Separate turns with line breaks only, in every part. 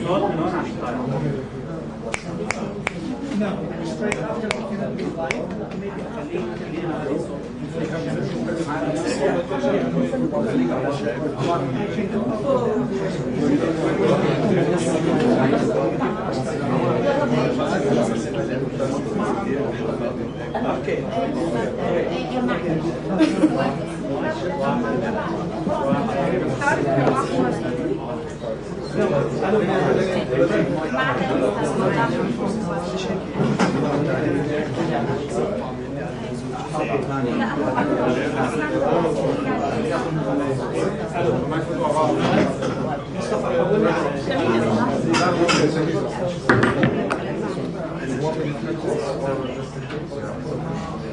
No, straight after we cannot be live. Maybe okay.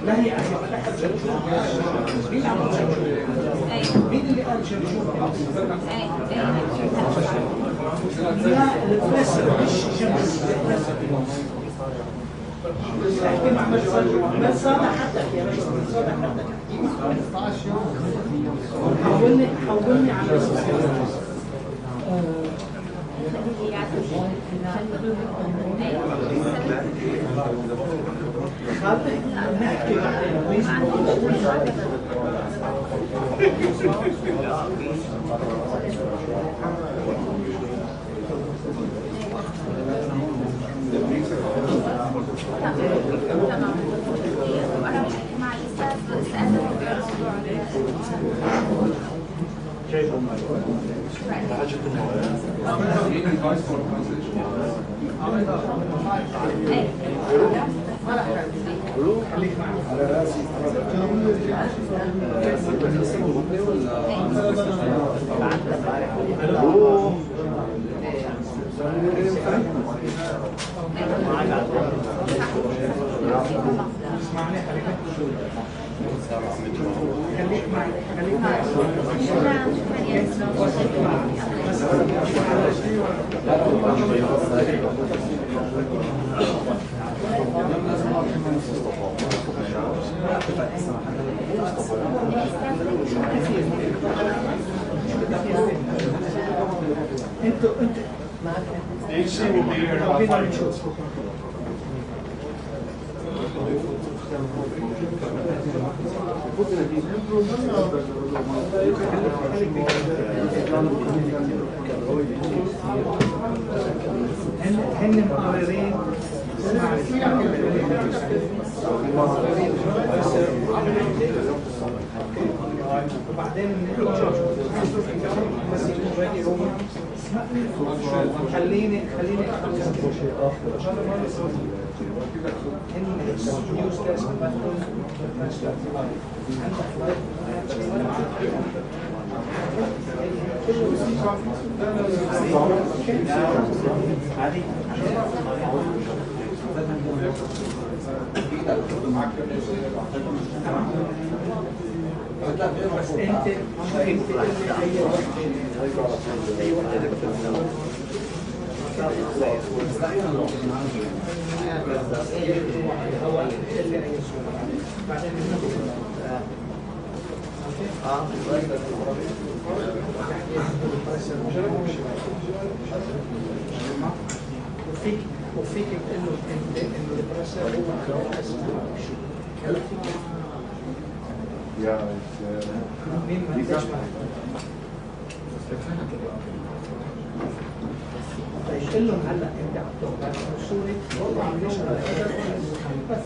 لا هي مين اللي قال شرشوب؟ لا البريسر مش جنس احكي مع ما صادق حدك يا رجل صادق حدك حولني على نحكي انتوا هن مقررين وبعدين خليني بس انت وفيك انه البرشا هو مين ما تسمع قل لهم هلا انت عم تقعد الصوري والله عم يشرب بس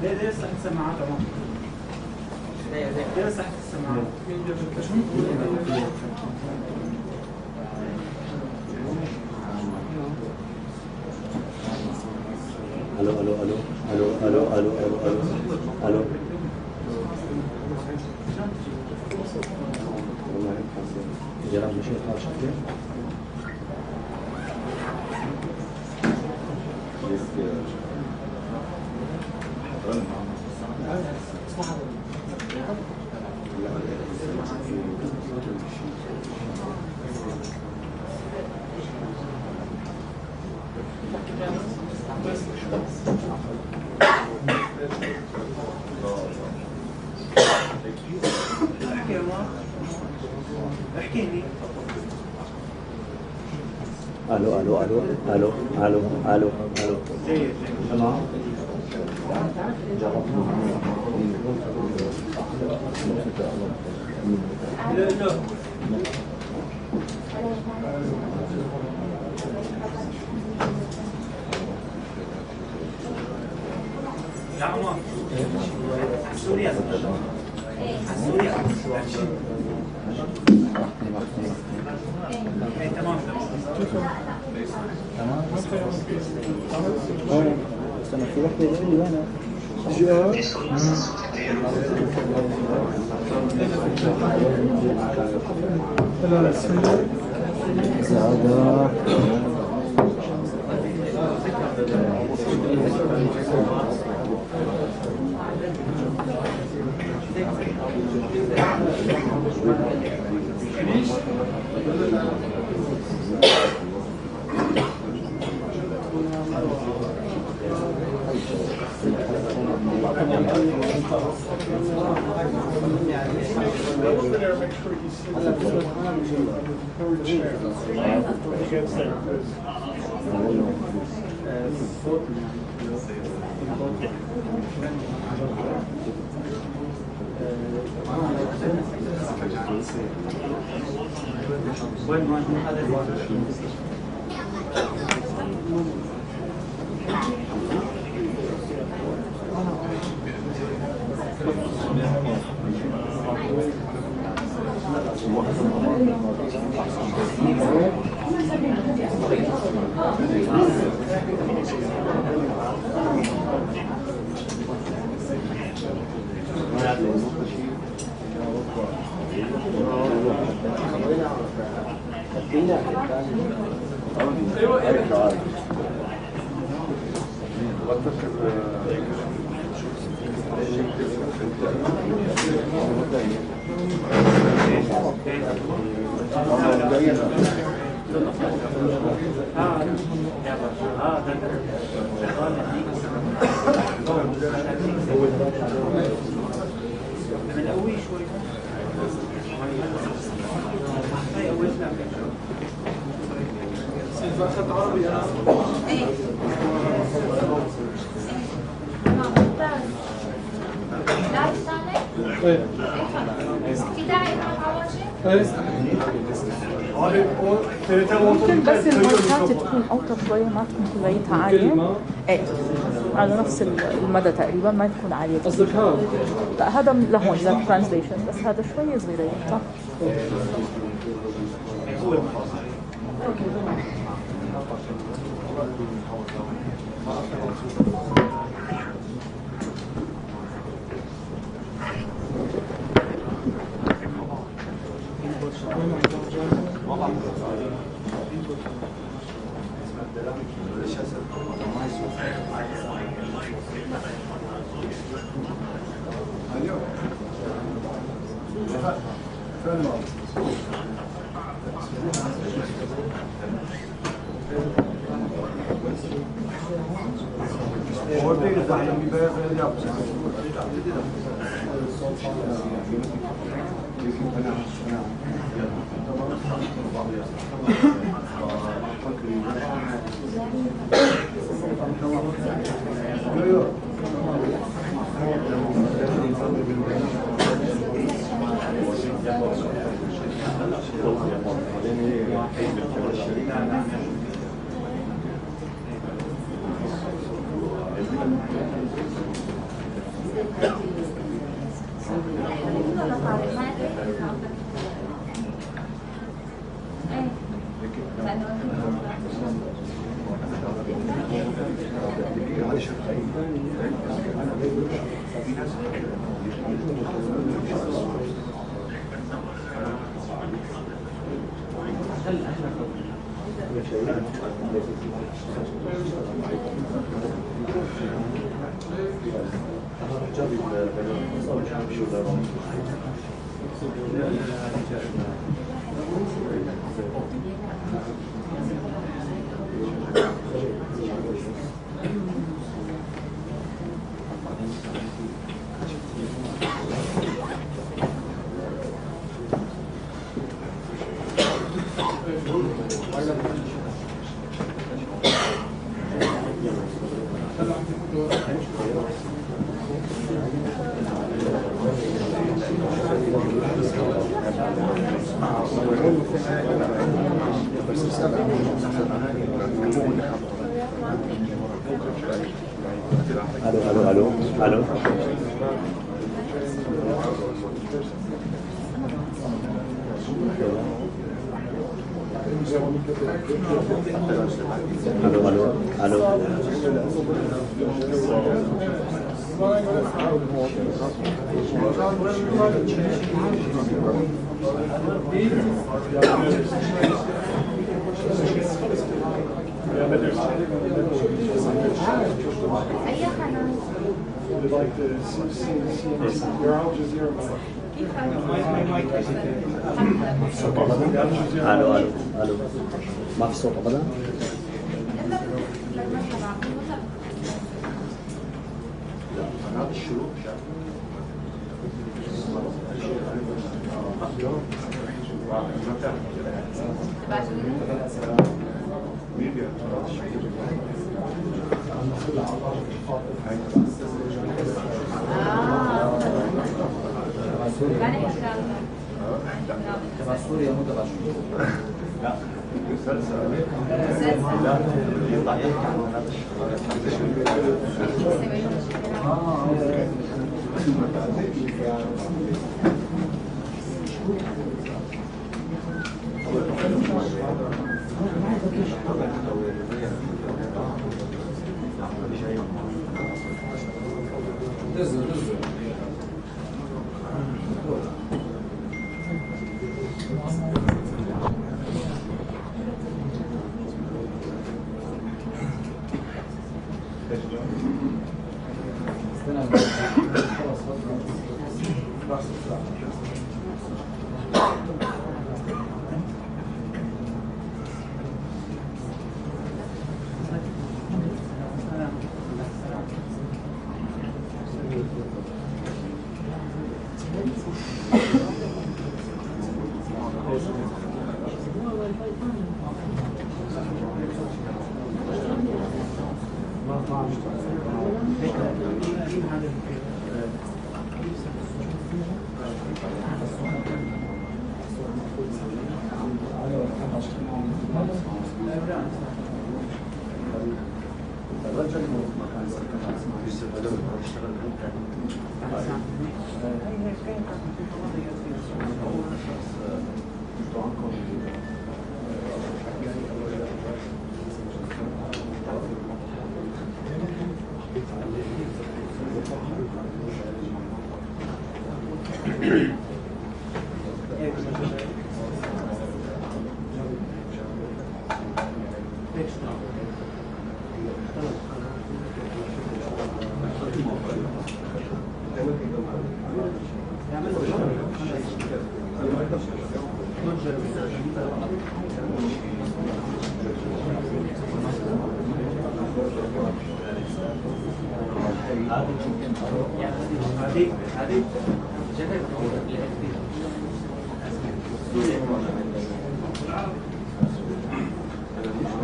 ليه صح السماعات؟ ليه صح السماعات؟
ممكن بس الماركات تكون اوطى شويه، ما تكون كميتها عاليه. ايه على نفس المدى تقريبا، ما تكون عاليه.
قصدك هذا؟
لا هذا لهون للترانسليشن، بس هذا شويه صغيره صح؟
الو الو ما في صوت ابدا.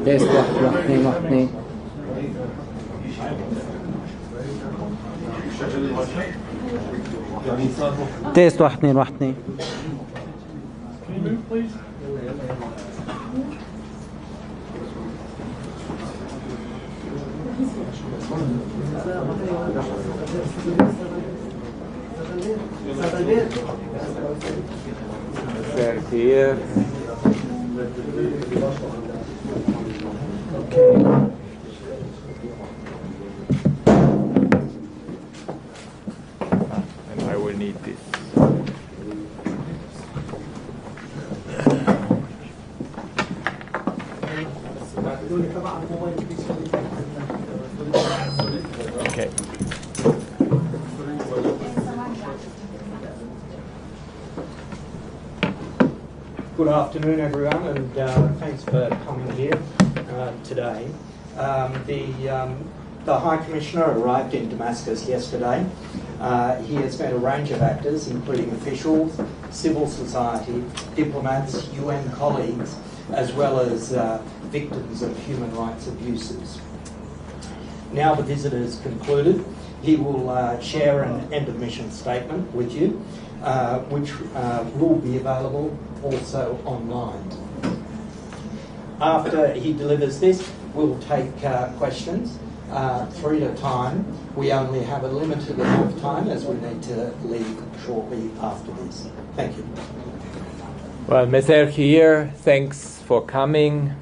تيست واحد اثنين تيست واحد اثنين
Here.
Okay.
need this. Okay.
Good afternoon, everyone, and thanks for coming here today. The High Commissioner arrived in Damascus yesterday. He has met a range of actors, including officials, civil society, diplomats, UN colleagues, as well as victims of human rights abuses. Now the visit is concluded. He will share an end-of-mission statement with you, which will be available also online. After he delivers this, we'll take questions, 3 at a time. We only have a limited amount of time as we need to leave shortly after this. Thank you.
Well, Meser Khir, thanks for coming.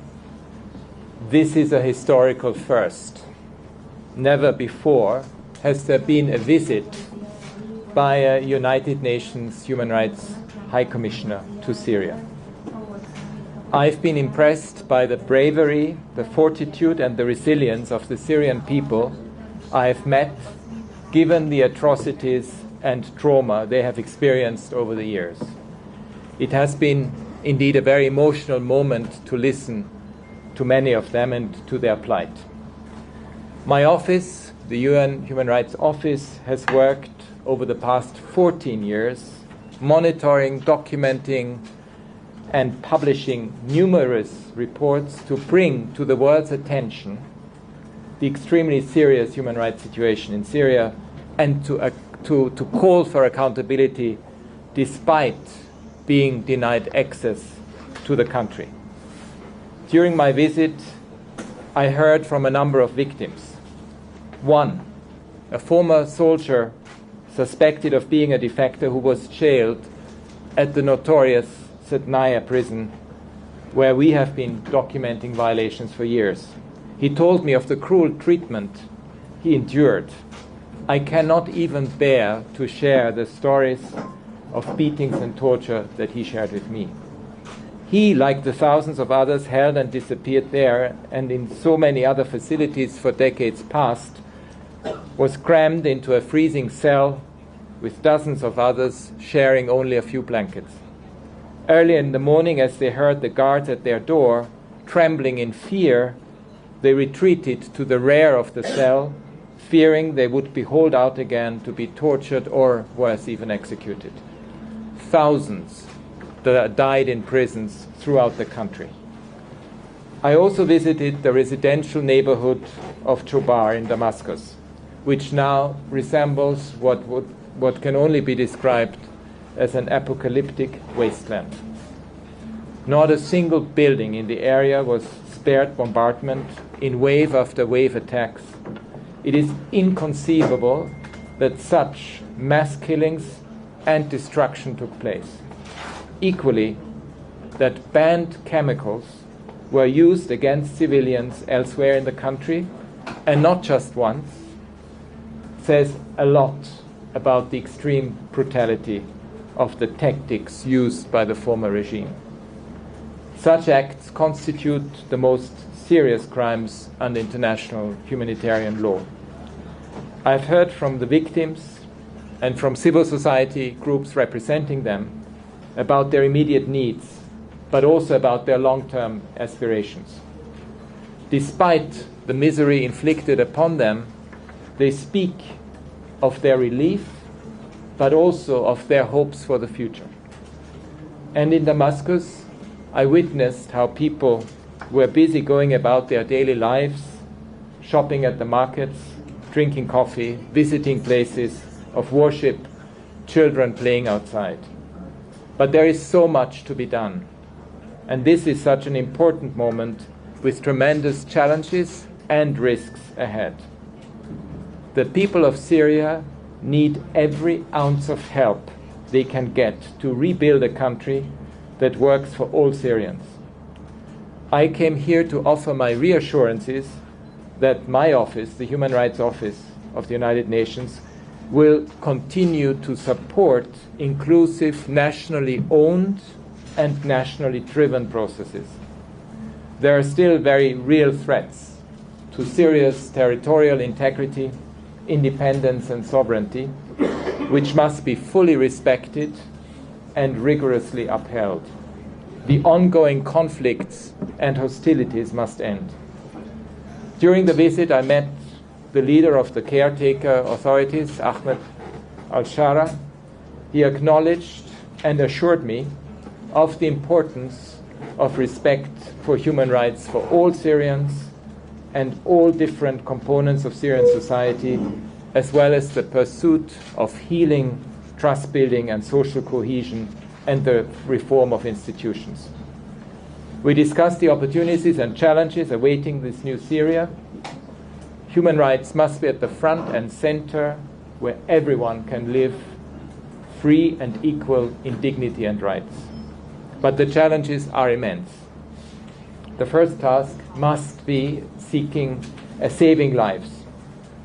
This is a historical first. Never before has there been a visit by a United Nations Human Rights High Commissioner to Syria. I've been impressed by the bravery, the fortitude and the resilience of the Syrian people I have met, given the atrocities and trauma they have experienced over the years. It has been indeed a very emotional moment to listen to many of them and to their plight. My office, the UN Human Rights Office, has worked over the past 14 years monitoring, documenting and publishing numerous reports to bring to the world's attention the extremely serious human rights situation in Syria and to call for accountability despite being denied access to the country. During my visit, I heard from a number of victims. One, a former soldier suspected of being a defector who was jailed at the notorious Setnaya prison, where we have been documenting violations for years. He told me of the cruel treatment he endured. I cannot even bear to share the stories of beatings and torture that he shared with me. He, like the thousands of others held and disappeared there and in so many other facilities for decades past, was crammed into a freezing cell with dozens of others sharing only a few blankets. Early in the morning, as they heard the guards at their door, trembling in fear, they retreated to the rear of the cell, fearing they would be hauled out again to be tortured or, worse, even executed. Thousands died in prisons throughout the country. I also visited the residential neighborhood of Chobar in Damascus, which now resembles what can only be described as an apocalyptic wasteland. Not a single building in the area was spared bombardment in wave after wave attacks. It is inconceivable that such mass killings and destruction took place. Equally, that banned chemicals were used against civilians elsewhere in the country, and not just once, says a lot about the extreme brutality of the tactics used by the former regime. Such acts constitute the most serious crimes under international humanitarian law. I've heard from the victims and from civil society groups representing them about their immediate needs, but also about their long-term aspirations. Despite the misery inflicted upon them, they speak of their relief, but also of their hopes for the future. And in Damascus, I witnessed how people were busy going about their daily lives, shopping at the markets, drinking coffee, visiting places of worship, children playing outside. But there is so much to be done. And this is such an important moment with tremendous challenges and risks ahead. The people of Syria need every ounce of help they can get to rebuild a country that works for all Syrians. I came here to offer my reassurances that my office, the Human Rights Office of the United Nations, will continue to support inclusive, nationally owned and nationally driven processes. There are still very real threats to Syria's territorial integrity, independence and sovereignty, which must be fully respected and rigorously upheld. The ongoing conflicts and hostilities must end. During the visit, I met the leader of the caretaker authorities, Ahmed al-Shara. He acknowledged and assured me of the importance of respect for human rights for all Syrians and all different components of Syrian society, as well as the pursuit of healing, trust building and social cohesion and the reform of institutions. We discussed the opportunities and challenges awaiting this new Syria. Human rights must be at the front and center, where everyone can live free and equal in dignity and rights. But the challenges are immense. The first task must be saving lives.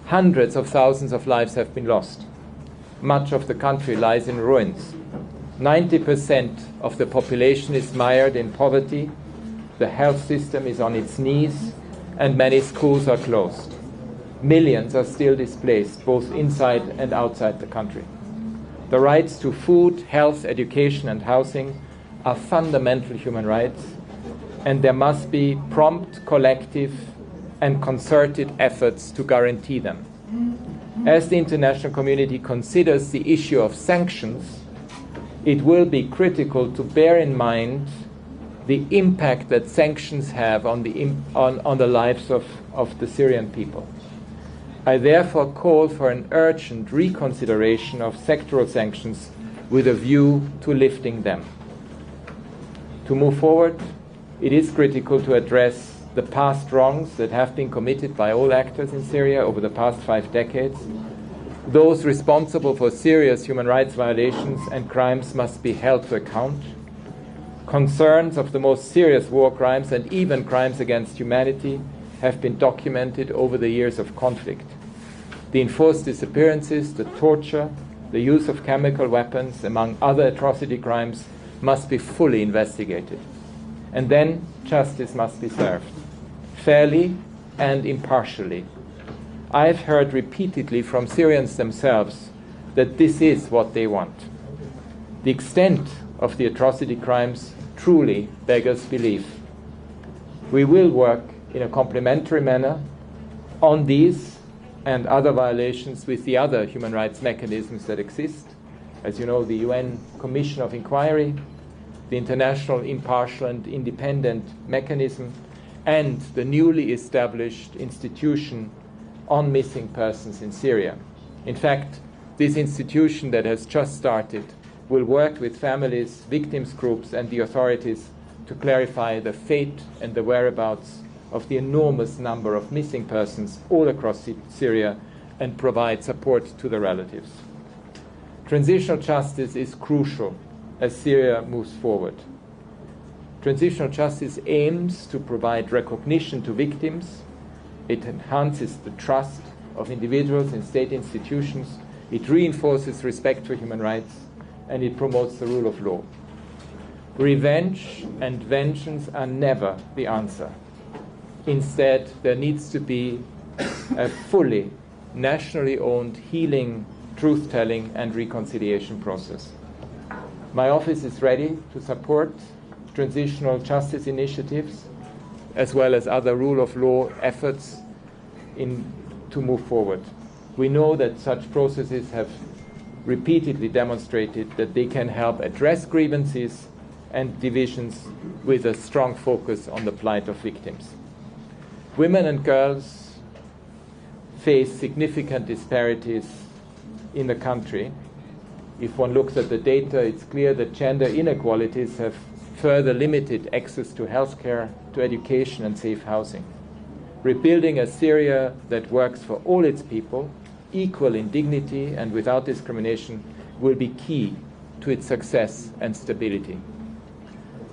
Hundreds of thousands of lives have been lost. Much of the country lies in ruins. 90% of the population is mired in poverty. The health system is on its knees, and many schools are closed. Millions are still displaced, both inside and outside the country. The rights to food, health, education, and housing are fundamental human rights, and there must be prompt, collective, and concerted efforts to guarantee them. As the international community considers the issue of sanctions, it will be critical to bear in mind the impact that sanctions have on the lives of the Syrian people. I therefore call for an urgent reconsideration of sectoral sanctions with a view to lifting them. To move forward, it is critical to address the past wrongs that have been committed by all actors in Syria over the past 5 decades. Those responsible for serious human rights violations and crimes must be held to account. Concerns of the most serious war crimes and even crimes against humanity have been documented over the years of conflict. The enforced disappearances, the torture, the use of chemical weapons, among other atrocity crimes, must be fully investigated. And then justice must be served, fairly and impartially. I have heard repeatedly from Syrians themselves that this is what they want. The extent of the atrocity crimes truly beggars belief. We will work in a complementary manner on these and other violations with the other human rights mechanisms that exist. As you know, the UN Commission of Inquiry, the International Impartial and Independent Mechanism, and the newly established institution on missing persons in Syria. In fact, this institution that has just started will work with families, victims groups, and the authorities to clarify the fate and the whereabouts of the enormous number of missing persons all across Syria and provide support to the relatives. Transitional justice is crucial as Syria moves forward. Transitional justice aims to provide recognition to victims. It enhances the trust of individuals in state institutions. It reinforces respect for human rights, and it promotes the rule of law. Revenge and vengeance are never the answer. Instead, there needs to be a fully nationally owned healing, truth-telling, and reconciliation process. My office is ready to support transitional justice initiatives as well as other rule of law efforts to move forward. We know that such processes have repeatedly demonstrated that they can help address grievances and divisions with a strong focus on the plight of victims. Women and girls face significant disparities in the country. If one looks at the data, it's clear that gender inequalities have further limited access to healthcare, to education, and safe housing. Rebuilding a Syria that works for all its people, equal in dignity and without discrimination, will be key to its success and stability.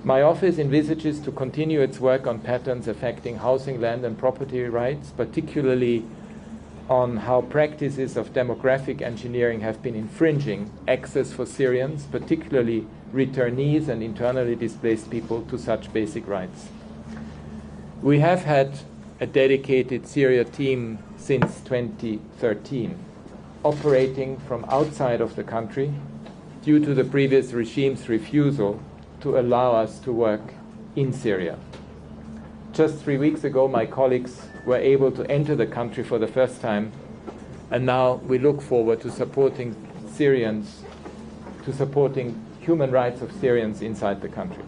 My office envisages to continue its work on patterns affecting housing, land, and property rights, particularly on how practices of demographic engineering have been infringing access for Syrians, particularly returnees and internally displaced people, to such basic rights. We have had a dedicated Syria team since 2013, operating from outside of the country due to the previous regime's refusal to allow us to work in Syria. Just 3 weeks ago, my colleagues were able to enter the country for the first time, and now we look forward to supporting Syrians, to supporting human rights of Syrians inside the country.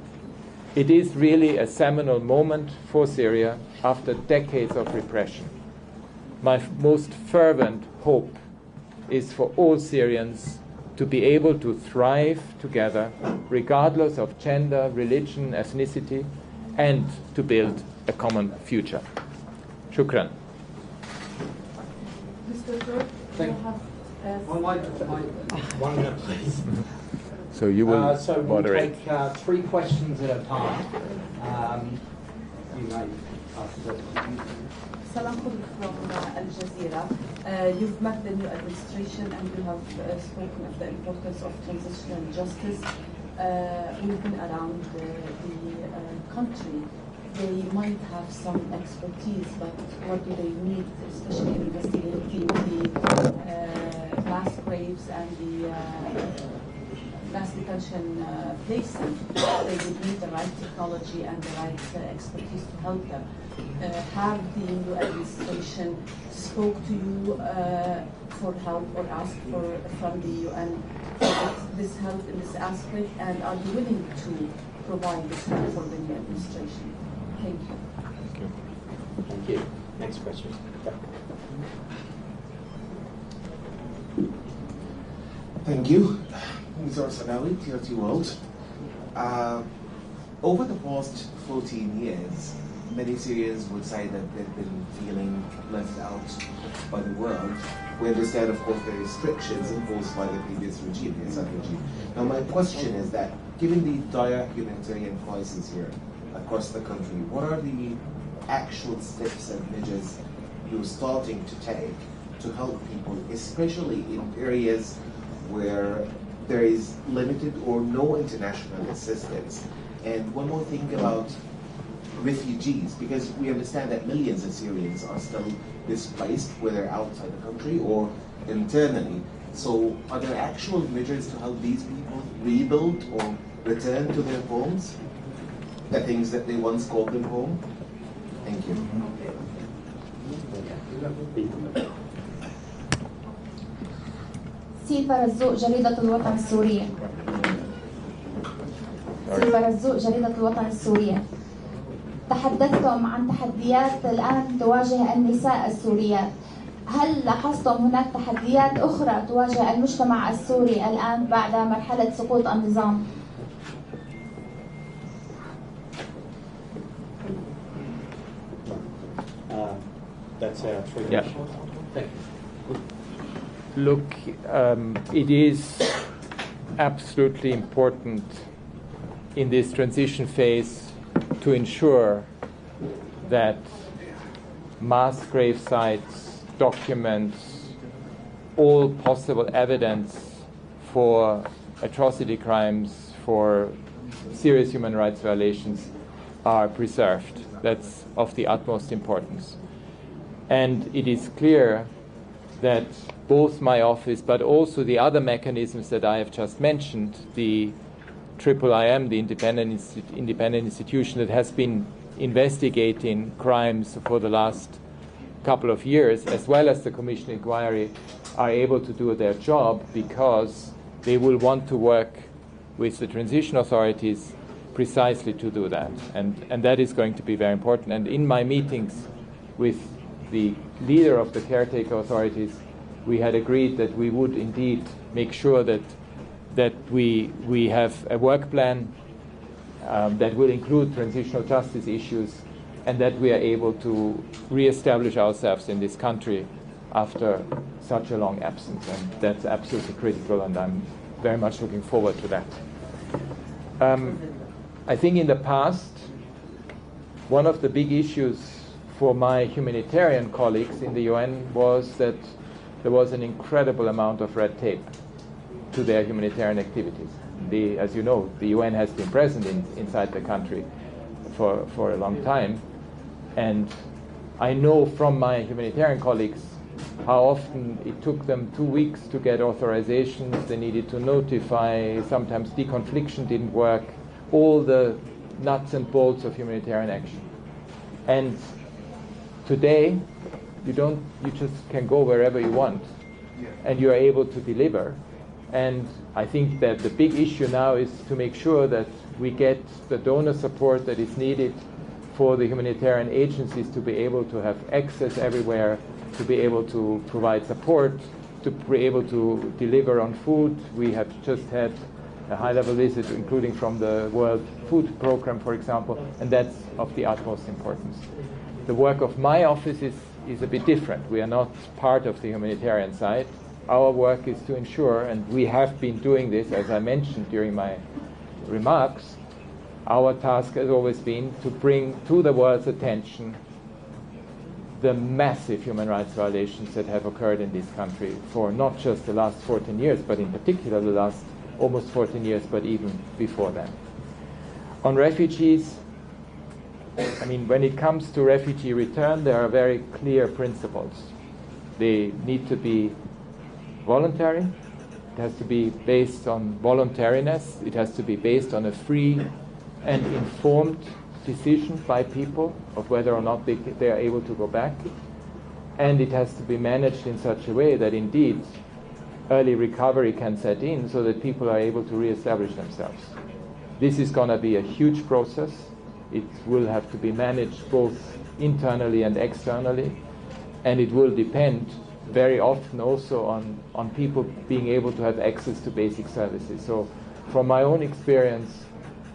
It is really a seminal moment for Syria after decades of repression. My most fervent hope is for all Syrians to be able to thrive together, regardless of gender, religion, ethnicity, and to build a common future. Shukran.
Mr. Türk, you have
One minute, please.
So you will
so
moderate.
we'll take 3 questions at a time. You may ask the question.
Salam Khoury from Al Jazeera. You've met the new administration and you have spoken of the importance of transitional justice. We've been around the country. They might have some expertise, but what do they need, especially in investigating the mass graves and the mass detention places? They would need the right technology and the right expertise to help them. Have the new administration spoke to you for help or asked from the UN for this help in this aspect, and are you willing to provide this help for the new administration? Thank you.
Thank you.
Thank you. Next question.
Thank you. Mr. Sanawi, TRT World. Over the past 14 years, many Syrians would say that they've been feeling left out by the world. We understand, of course, the restrictions imposed by the previous regime, the Assad regime. Now, my question is that, given the dire humanitarian crisis here across the country, what are the actual steps and measures you're starting to take to help people, especially in areas where there is limited or no international assistance? And one more thing about refugees, because we understand that millions of Syrians are still displaced, whether outside the country or internally. So are there actual measures to help these people rebuild or return to their homes, the things that they once called them home? Thank you.
سيفا رزوق جريدة الوطن السورية. سيفا رزوق جريدة الوطن السورية. تحدثتم عن تحديات الآن تواجه النساء السوريات. هل لاحظتم هناك تحديات أخرى تواجه المجتمع السوري الآن بعد مرحلة سقوط النظام؟
That's our three
Yeah.
questions. Thank you.
Look, it is absolutely important in this transition phase to ensure that mass grave sites, documents, all possible evidence for atrocity crimes, for serious human rights violations are preserved. That's of the utmost importance. And it is clear that both my office, but also the other mechanisms that I have just mentioned, the IIIM, the independent institution that has been investigating crimes for the last couple of years, as well as the Commission inquiry, are able to do their job because they will want to work with the transition authorities precisely to do that. And that is going to be very important. And in my meetings with the leader of the caretaker authorities, we had agreed that we would indeed make sure that we have a work plan that will include transitional justice issues, and that we are able to re-establish ourselves in this country after such a long absence. And that's absolutely critical, and I'm very much looking forward to that. I think in the past, one of the big issues for my humanitarian colleagues in the UN was that there was an incredible amount of red tape to their humanitarian activities. As you know, the UN has been present inside the country for a long time, and I know from my humanitarian colleagues how often it took them 2 weeks to get authorizations. They needed to notify, sometimes deconfliction didn't work, all the nuts and bolts of humanitarian action. And today, you just can go wherever you want, and you are able to deliver. And I think that the big issue now is to make sure that we get the donor support that is needed for the humanitarian agencies to be able to have access everywhere, to be able to provide support, to be able to deliver on food. We have just had a high-level visit, including from the World Food Program, for example, and that's of the utmost importance. The work of my office is a bit different. We are not part of the humanitarian side. Our work is to ensure, and we have been doing this, as I mentioned during my remarks, our task has always been to bring to the world's attention the massive human rights violations that have occurred in this country for not just the last 14 years, but in particular the last almost 14 years, but even before that. On refugees, I mean, when it comes to refugee return, there are very clear principles. They need to be voluntary. It has to be based on voluntariness. It has to be based on a free and informed decision by people of whether or not they are able to go back. And it has to be managed in such a way that indeed early recovery can set in so that people are able to reestablish themselves. This is going to be a huge process. It will have to be managed both internally and externally, and it will depend very often also on people being able to have access to basic services. So from my own experience,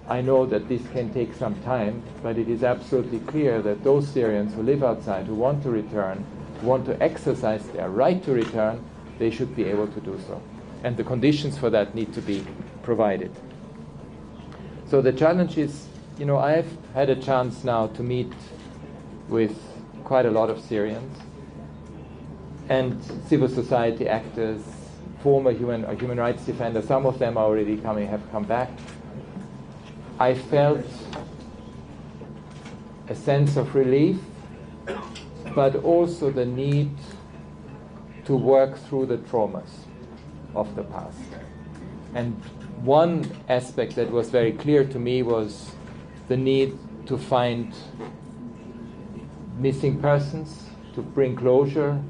I know that this can take some time, but it is absolutely clear that those Syrians who live outside, who want to return, who want to exercise their right to return, they should be able to do so. And the conditions for that need to be provided. So the challenge is, you know, I've had a chance now to meet with quite a lot of Syrians and civil society actors, former human rights defenders. Some of them have come back. I felt a sense of relief, but also the need to work through the traumas of the past. And one aspect that was very clear to me was the need to find missing persons, to bring closure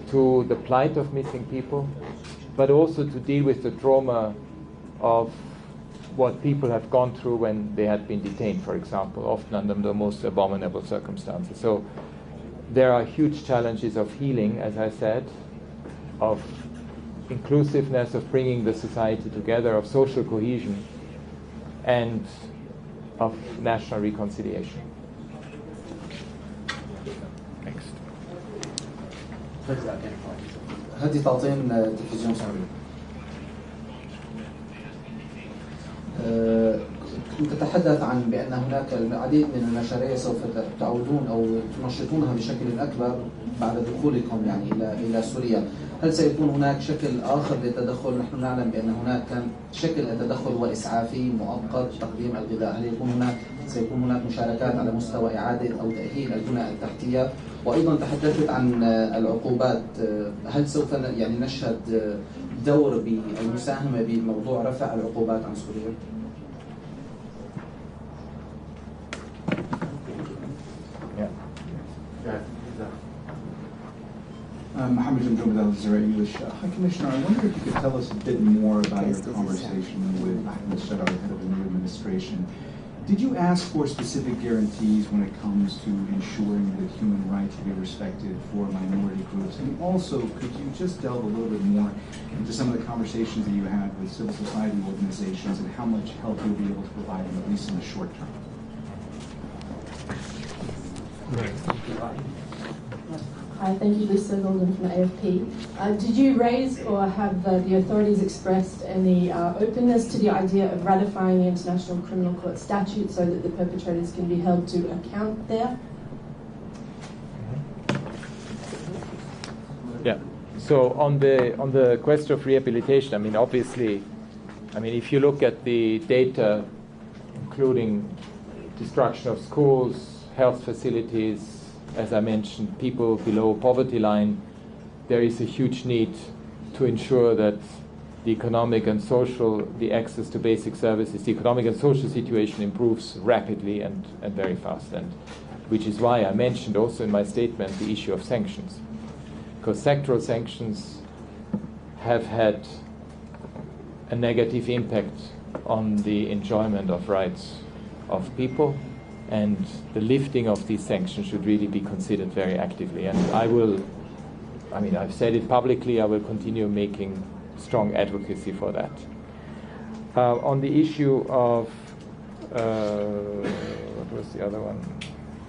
to the plight of missing people, but also to deal with the trauma of what people have gone through when they had been detained, for example, often under the most abominable circumstances. So there are huge challenges of healing, as I said, of inclusiveness, of bringing the society together, of social cohesion, and of national reconciliation. Next.
هدي تعطين تلفزيون سوري. كنت تتحدث عن بأن هناك العديد من المشاريع سوف تعودون أو تنشطونها بشكل أكبر بعد دخولكم يعني إلى سوريا. هل سيكون هناك شكل آخر للتدخل؟ نحن نعلم بأن هناك كان شكل التدخل هو إسعافي مؤقت تقديم الغذاء. هل سيكون هناك مشاركات على مستوى إعادة أو تأهيل البنى التحتية؟ وأيضا تحدثت عن العقوبات. هل سوف يعني نشهد دور بالمساهمة بموضوع رفع العقوبات عن سوريا؟
Mohammed Jamjoub, Al Jazeera English. High Commissioner, I wonder if you could tell us a bit more about your conversation with Ahmed Shadar, head of the new administration. Did you ask for specific guarantees when it comes to ensuring that human rights be respected for minority groups? And also, could you just delve a little bit more into some of the conversations that you had with civil society organizations and how much help you'll be able to provide them, at least in the short term?
Hi, thank you, Lisa Golden from the AFP. Did you raise or have the authorities expressed any openness to the idea of ratifying the International Criminal Court statute so that the perpetrators can be held to account there?
Yeah. So on the question of rehabilitation, I mean, obviously, I mean, if you look at the data, including destruction of schools, health facilities, as I mentioned, people below poverty line, there is a huge need to ensure that the economic and social, the access to basic services, the economic and social situation improves rapidly and very fast. And which is why I mentioned also in my statement the issue of sanctions. Because sectoral sanctions have had a negative impact on the enjoyment of rights of people, and the lifting of these sanctions should really be considered very actively. And I've said it publicly, I will continue making strong advocacy for that. On the issue of, what was the other one?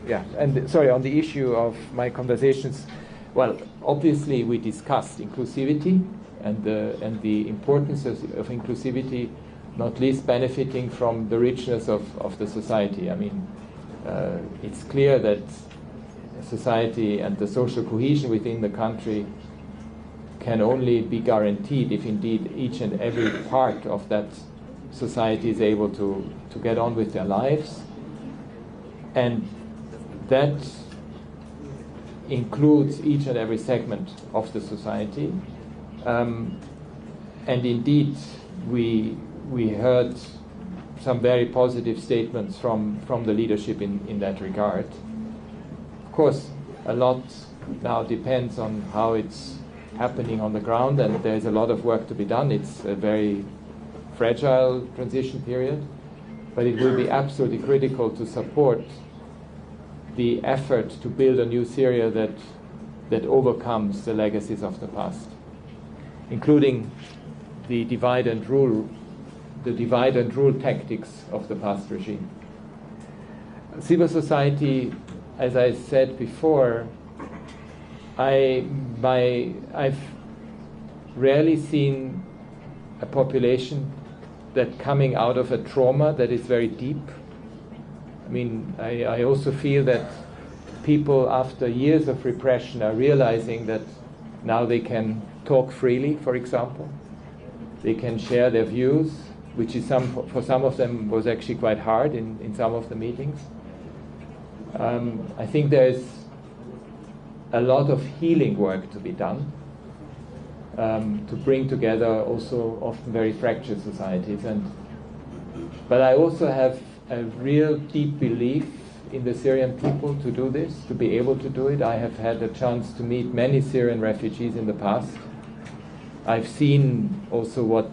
Yeah, and sorry, on the issue of my conversations, well, obviously we discussed inclusivity and the importance of inclusivity, not least benefiting from the richness of the society. I mean, it's clear that society and the social cohesion within the country can only be guaranteed if indeed each and every part of that society is able to get on with their lives. And that includes each and every segment of the society. And indeed, we heard some very positive statements from the leadership in that regard. Of course, a lot now depends on how it's happening on the ground, and there's a lot of work to be done. It's a very fragile transition period, but it will be absolutely critical to support the effort to build a new Syria that overcomes the legacies of the past, including the divide and rule tactics of the past regime. Civil society, as I said before, I've rarely seen a population that coming out of a trauma that is very deep. I mean, I also feel that people after years of repression are realizing that now they can talk freely, for example. They can share their views, which is for some of them was actually quite hard in some of the meetings. I think there's a lot of healing work to be done to bring together also often very fractured societies. But I also have a real deep belief in the Syrian people to do this, to be able to do it. I have had a chance to meet many Syrian refugees in the past. I've seen also what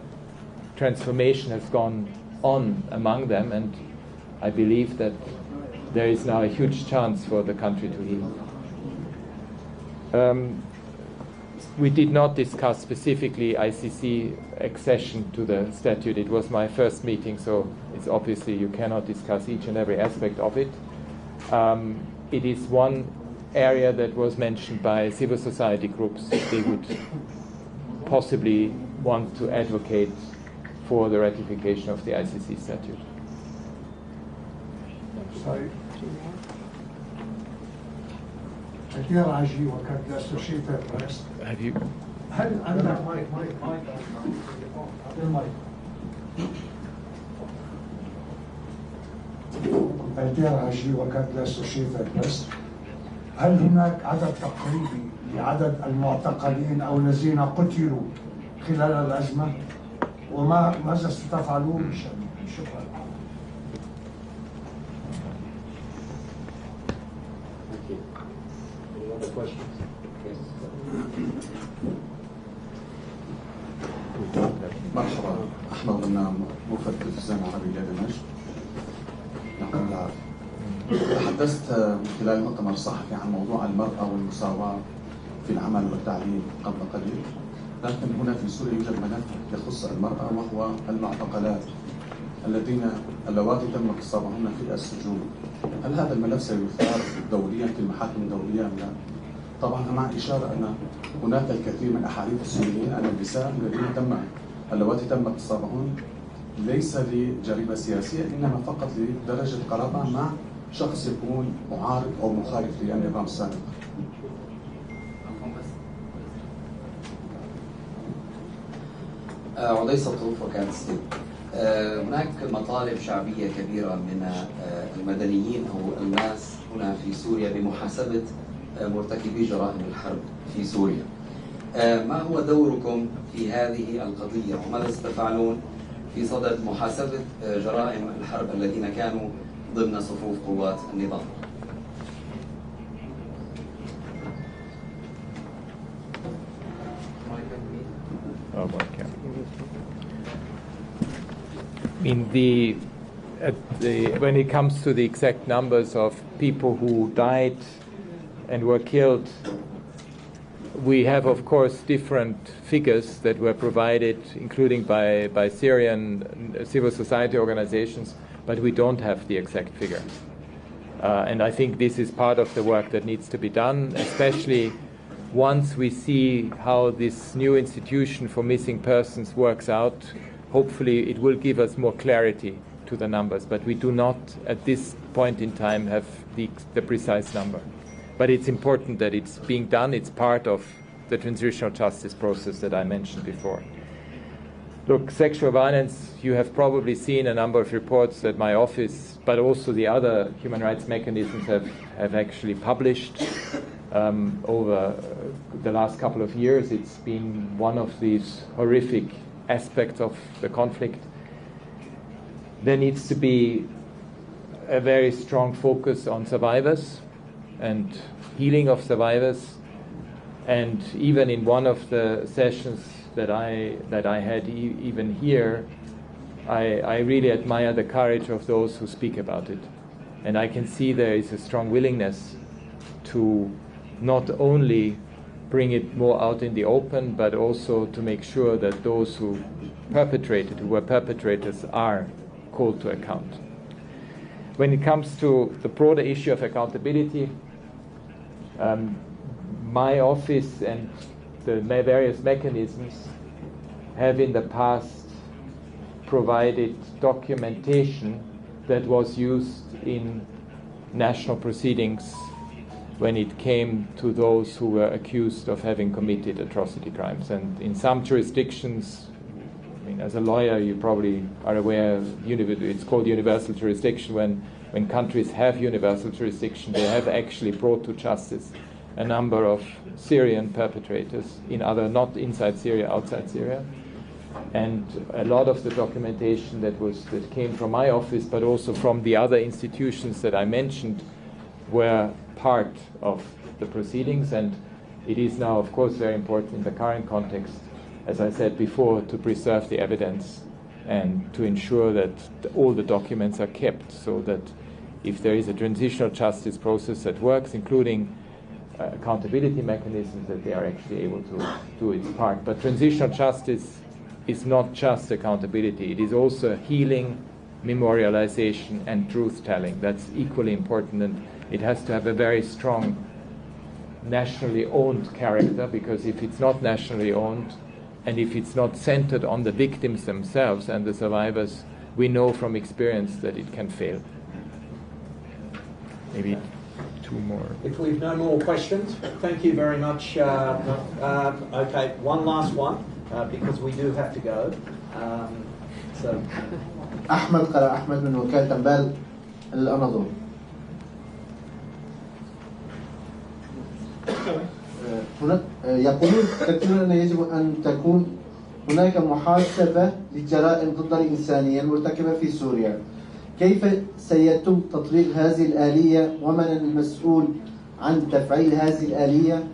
transformation has gone on among them, and I believe that there is now a huge chance for the country to heal. We did not discuss specifically ICC accession to the statute. It was my first meeting, so it's obviously you cannot discuss each and every aspect of it. It is one area that was mentioned by civil society groups. They would possibly want to advocate for the ratification of the ICC statute.
Sorry. كثير عجيب وكانت الأسوشيتد بريس. هل عندك مايك كثير عجيب وكانت الأسوشيتد بريس. هل هناك عدد تقريبي لعدد المعتقلين أو الذين قتلوا خلال الأزمة؟ وماذا ستفعلون؟ شكرا.
Questions? Yes.
مرحبا، أحمد غنام، موفد التلفزيون العربي لدمشق. يعطيكم العافية. تحدثت من خلال المؤتمر الصحفي عن موضوع المرأة والمساواة في العمل والتعليم قبل قليل، لكن هنا في سوريا يوجد ملف يخص المرأة وهو المعتقلات اللواتي تم اغتصابهن في السجون. هل هذا الملف سيثار دوليا في المحاكم الدولية أم لا؟ طبعا مع إشارة أن هناك الكثير من أحاديث السوريين أن النساء اللواتي تم اغتصابهن ليس لجريمة سياسية، إنما فقط لدرجة قرابة مع شخص يكون معارض أو مخالف للنظام السابق.
عديس الطروف وكالة ستيل. هناك مطالب شعبية كبيرة من المدنيين أو الناس هنا في سوريا بمحاسبة مرتكبي جرائم الحرب في سوريا. ما هو دوركم في هذه القضية وماذا ستفعلون في صدد محاسبة جرائم الحرب الذين كانوا ضمن صفوف قوات النظام؟
Oh, okay. When it comes to the exact numbers of people who died and were killed, we have, of course, different figures that were provided, including by Syrian civil society organizations, but we don't have the exact figure. And I think this is part of the work that needs to be done, especially once we see how this new institution for missing persons works out. Hopefully it will give us more clarity to the numbers, but we do not at this point in time have the precise number. But it's important that it's being done. It's part of the transitional justice process that I mentioned before. Look, sexual violence, you have probably seen a number of reports that my office, but also the other human rights mechanisms have actually published over the last couple of years. It's been one of these horrific aspects of the conflict. There needs to be a very strong focus on survivors and healing of survivors. And even in one of the sessions that I had even here, I really admire the courage of those who speak about it. And I can see there is a strong willingness to not only bring it more out in the open, but also to make sure that those who were perpetrators, are called to account. When it comes to the broader issue of accountability, my office and the various mechanisms have in the past provided documentation that was used in national proceedings when it came to those who were accused of having committed atrocity crimes. And in some jurisdictions, I mean, as a lawyer, you probably are aware, it's called universal jurisdiction. When countries have universal jurisdiction, they have actually brought to justice a number of Syrian perpetrators not inside Syria, outside Syria. And a lot of the documentation that came from my office, but also from the other institutions that I mentioned, were part of the proceedings. And it is now, of course, very important in the current context, as I said before, to preserve the evidence and to ensure that all the documents are kept, so that if there is a transitional justice process that works, including accountability mechanisms, that they are actually able to do its part. But transitional justice is not just accountability. It is also healing, memorialization, and truth-telling. That's equally important, and it has to have a very strong nationally owned character, because if it's not nationally owned and if it's not centered on the victims themselves and the survivors, we know from experience that it can fail. Maybe two more.
If we've no more questions, thank you very much. Okay, one last one, because we do have to go.
أحمد قرأ أحمد من وكالة أنبال الأناضول. يقولون كثيرون أن يجب أن تكون هناك محاسبة للجرائم ضد الإنسانية المرتكبة في سوريا. كيف سيتم تطبيق هذه الآلية ومن المسؤول عن تفعيل هذه الآلية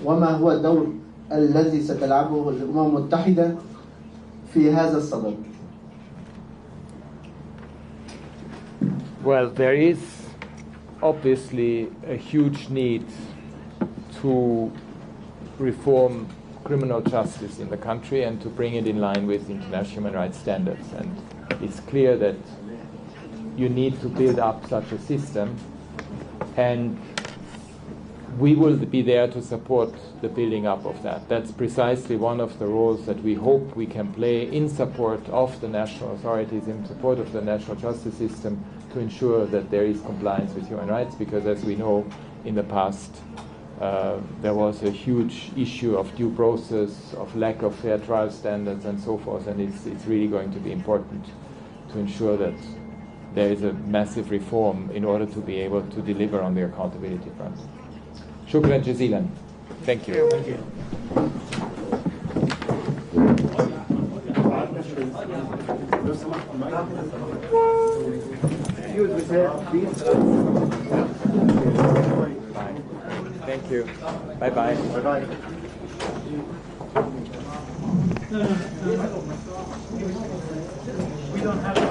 وما هو الدور الذي ستلعبه الأمم المتحدة في هذا الصدد؟
Well, there is obviously a huge need to reform criminal justice in the country and to bring it in line with international human rights standards. And it's clear that you need to build up such a system, and we will be there to support the building up of that. That's precisely one of the roles that we hope we can play in support of the national authorities, in support of the national justice system, to ensure that there is compliance with human rights, because as we know, in the past, There was a huge issue of due process, of lack of fair trial standards and so forth, and it's really going to be important to ensure that there is a massive reform in order to be able to deliver on the accountability front. Shukran jazilan. Thank you.
Thank you.
Thank you. Bye-bye.
Bye-bye. We don't have